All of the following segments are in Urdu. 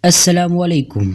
السلام علیکم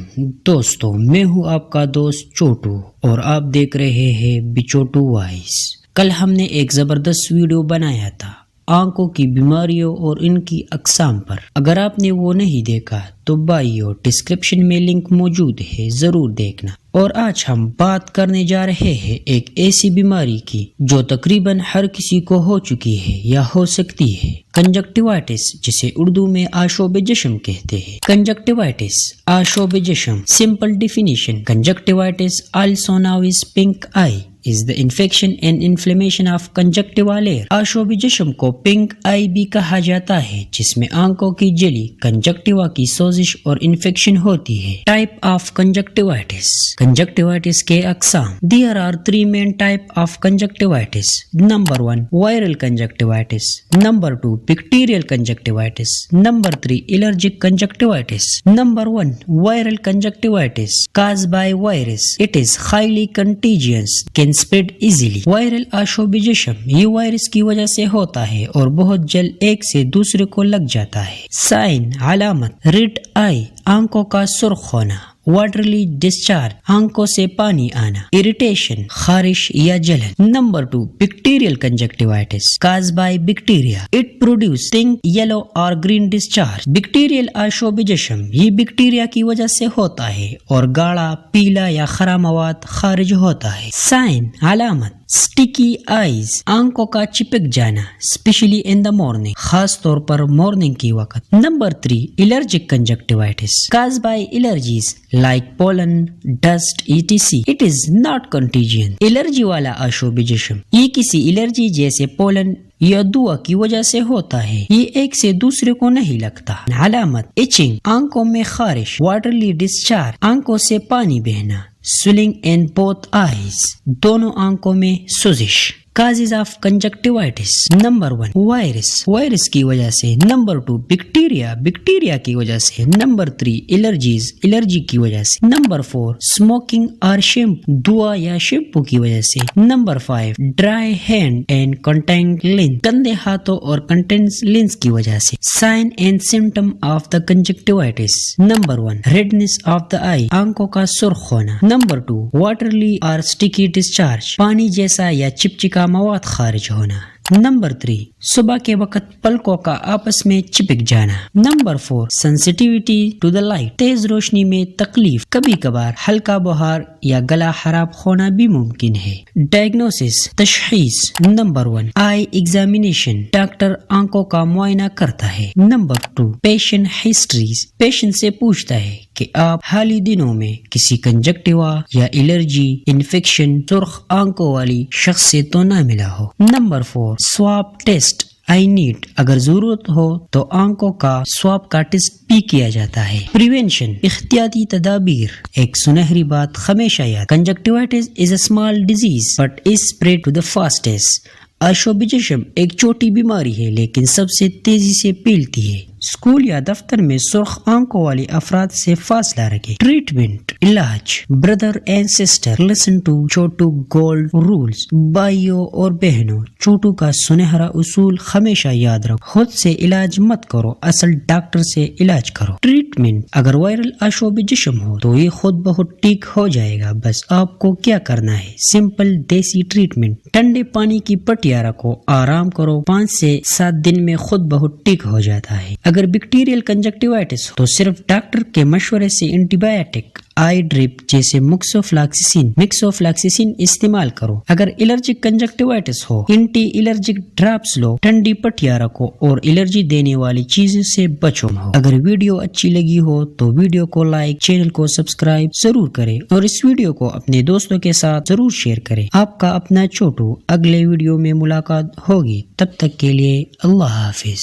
دوستوں، میں ہوں آپ کا دوست چوٹو اور آپ دیکھ رہے ہیں بچوٹو وائس۔ کل ہم نے ایک زبردست ویڈیو بنایا تھا آنکھوں کی بیماریوں اور ان کی اقسام پر۔ اگر آپ نے وہ نہیں دیکھا تو بائیو ڈسکرپشن میں لنک موجود ہے، ضرور دیکھنا۔ اور آج ہم بات کرنے جا رہے ہیں ایک ایسی بیماری کی جو تقریباً ہر کسی کو ہو چکی ہے یا ہو سکتی ہے، کنجکٹیوائٹس، جسے اردو میں آشوب جشم کہتے ہیں۔ کنجکٹیوائٹس، آشوب جشم، simple definition: conjunctivitis also known as pink eye is the infection and inflammation of conjunctiva layer۔ آشوب جشم کو پنک آئی بھی کہا جاتا ہے، جس میں آنکھوں کی جلی کنجکٹیوا کی سوزش اور انفیکشن ہوتی ہے۔ Type of کنجکٹیوائٹس۔ کنجکٹیوائٹس کے اقسام: There are three main types of conjunctivitis۔ Number 1 viral conjunctivitis۔ Number 2 bacterial conjunctivitis۔ Number 3 allergic conjunctivitis۔ Number 1 viral conjunctivitis caused by virus۔ It is highly contagious, can spread easily۔ Viral آشوب جشم یہ وائرس کی وجہ سے ہوتا ہے اور بہت جلد ایک سے دوسرے کو لگ جاتا ہے۔ سائن، علامت: ریڈ آئی، آنکھوں کا سرخ ہونا۔ واٹرلی ڈسچارج، آنکھوں سے پانی آنا۔ اریٹیشن، خارش یا جلن۔ Number 2 bacterial conjunctivitis caused by bacteria۔ It produces pink, yellow اور green discharge۔ بیکٹیریل آشوب جشم یہ بیکٹیریا کی وجہ سے ہوتا ہے اور گاڑھا پیلا یا خرا مواد خارج ہوتا ہے۔ سائن، علامت: اسٹیکی آئیز، آنکھوں کا چپک جانا، اسپیشلی ان دا مارننگ، خاص طور پر مارننگ کی وقت۔ Number 3 allergic conjunctivitis caused by allergies like pollen, dust, etc۔ It is not contagious۔ Allergy والا آشوب جشم یہ کسی الرجی جیسے پولن یا دوا کی وجہ سے ہوتا ہے، یہ ایک سے دوسرے کو نہیں لگتا۔ علامت: ایچنگ، آنکھوں میں خارش۔ واٹرلی ڈسچارج، آنکھوں سے پانی بہنا۔ سویلنگ ان بوتھ آئیز، دونوں آنکھوں میں سوزش۔ Causes of conjunctivitis: number 1 virus, virus کی وجہ سے۔ نمبر 2 بیکٹیریا، بیکٹیریا کی وجہ سے۔ نمبر 3 الرجیز، الرجی کی وجہ سے۔ نمبر 4 اسموکنگ اور شیمپو، دوا یا شیمپو کی وجہ سے۔ Number 5 dry hand and contact lens, گندے ہاتھوں اور کنٹینٹ لینس کی وجہ سے۔ Sign and symptom of the conjunctivitis: number 1 redness of the eye, آنکھوں کا سرخ ہونا۔ نمبر 2 واٹرلی اور اسٹیکی ڈسچارج، پانی جیسا یا چپچپا مواد خارج ہونا۔ نمبر 3 صبح کے وقت پلکوں کا آپس میں چپک جانا۔ Number 4 sensitivity to the light, تیز روشنی میں تکلیف، کبھی کبھار ہلکا بخار یا گلا خراب ہونا بھی ممکن ہے۔ ڈائگنوسس، تشخیص: نمبر 1 آئی ایگزامینیشن، ڈاکٹر آنکھوں کا معائنہ کرتا ہے۔ نمبر 2 پیشنٹ ہسٹریز، پیشنٹ سے پوچھتا ہے کہ آپ حال ہی دنوں میں کسی کنجکٹیوا یا الرجی انفیکشن سرخ آنکھوں والی شخص سے تو نہ ملا ہو۔ Number 4 swab test, I need, اگر ضرورت ہو تو آنکھوں کا سواب کا ٹیسٹ بھی کیا جاتا ہے۔ پریونشن، احتیاطی تدابیر: ایک سنہری بات ہمیشہ یاد، conjunctivitis is a small disease but is spread to the fastest. آشوب جشم ایک چھوٹی بیماری ہے لیکن سب سے تیزی سے پھیلتی ہے۔ اسکول یا دفتر میں سرخ آنکھوں والے افراد سے فاصلہ رکھیں۔ ٹریٹمنٹ، علاج: brother and sister listen to چھوٹو گولڈ رولز۔ بھائیوں اور بہنوں، چھوٹو کا سنہرا اصول ہمیشہ یاد رکھو، خود سے علاج مت کرو، اصل ڈاکٹر سے علاج کرو۔ ٹریٹمنٹ: اگر وائرل آشوب جشم ہو تو یہ خود بہت ٹھیک ہو جائے گا، بس آپ کو کیا کرنا ہے، سمپل دیسی ٹریٹمنٹ۔ ٹھنڈے پانی کی پٹیاں رکھو، آرام کرو، 5 سے 7 دن میں خود بہت ٹھیک ہو جاتا ہے۔ اگر بیکٹیریل کنجکٹیوائٹس ہو تو صرف ڈاکٹر کے مشورے سے اینٹی بایوٹک، آئی ڈرپ جیسے مکسوفلاکسیسین استعمال کرو۔ اگر الرجک کنجکٹیوائٹس ہو، اینٹی الرجک ڈراپس لو، ٹھنڈی پٹیاں رکھو اور الرجی دینے والی چیزوں سے بچو۔ اگر ویڈیو اچھی لگی ہو تو ویڈیو کو لائک، چینل کو سبسکرائب ضرور کریں اور اس ویڈیو کو اپنے دوستوں کے ساتھ ضرور شیئر کریں۔ آپ کا اپنا چھوٹو، اگلے ویڈیو میں ملاقات ہوگی، تب تک کے لیے اللہ حافظ۔